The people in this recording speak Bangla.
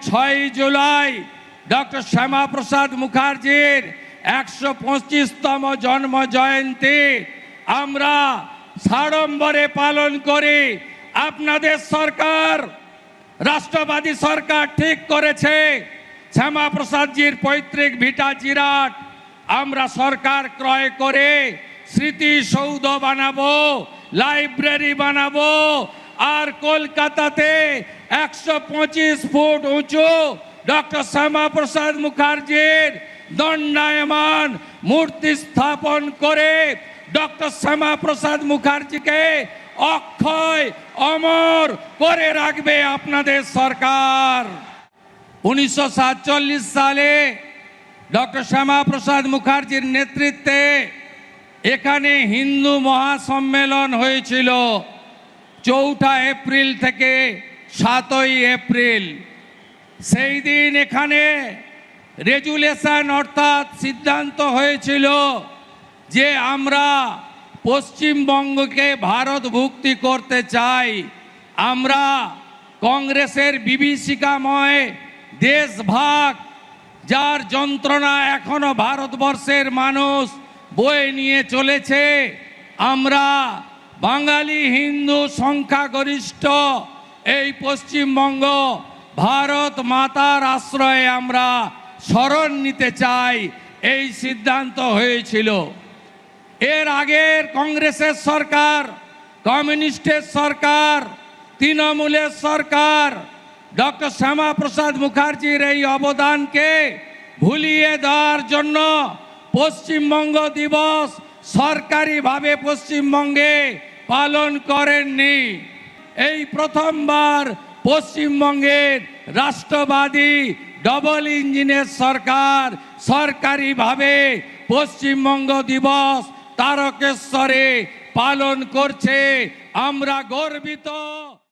6 জুলাই ডক্টর শ্যামাপ্রসাদ মুখার্জির 125তম জন্ম জয়ন্তী আমরা সাড়ম্বরে পালন করি। আপনাদের সরকার, রাষ্ট্রবাদী সরকার ঠিক করেছে শ্যামাপ্রসাদজির পৈতৃক ভিটা জিরাট আমরা সরকার ক্রয় করে স্মৃতিসৌধ বানাবো, লাইব্রেরি বানাবো, আর কলকাতাতে 125 ফুট উঁচু ডক্টর শ্যামাপ্রসাদ মুখার্জির দণ্ডায়মান মূর্তি স্থাপন করে ডক্টর শ্যামাপ্রসাদ মুখার্জিকে অক্ষয় অমর করে রাখবে আপনাদের সরকার। 1947 সালে ডক্টর শ্যামাপ্রসাদ মুখার্জির নেতৃত্বে এখানে হিন্দু মহাসম্মেলন হয়েছিল 4 এপ্রিল থেকে 7 এপ্রিল। সেই দিন এখানে রেজুলেশন অর্থাৎ সিদ্ধান্ত হয়েছিল যে আমরা পশ্চিমবঙ্গকে ভারতভুক্তি করতে চাই। আমরা কংগ্রেসের বিভীষিকাময় দেশভাগ, যার যন্ত্রণা এখনো ভারতবর্ষের মানুষ বয়ে নিয়ে চলেছে, আমরা বাঙালি হিন্দু সংখ্যাগরিষ্ঠ এই পশ্চিমবঙ্গ ভারত মাতার আশ্রয়ে আমরা শরণ নিতে চাই, এই সিদ্ধান্ত হয়েছিল। এর আগের কংগ্রেসের সরকার, কমিউনিস্টের সরকার, তৃণমূলের সরকার ডক্টর শ্যামাপ্রসাদ মুখার্জির এই অবদানকে ভুলিয়ে দেওয়ার জন্য পশ্চিমবঙ্গ দিবস সরকারিভাবে পশ্চিমবঙ্গে পালন করেননি। এই প্রথমবার পশ্চিমবঙ্গের রাষ্ট্রবাদী ডবল ইঞ্জিনের সরকার সরকারিভাবে পশ্চিমবঙ্গ দিবস তারকেশ্বরে পালন করছে। আমরা গর্বিত।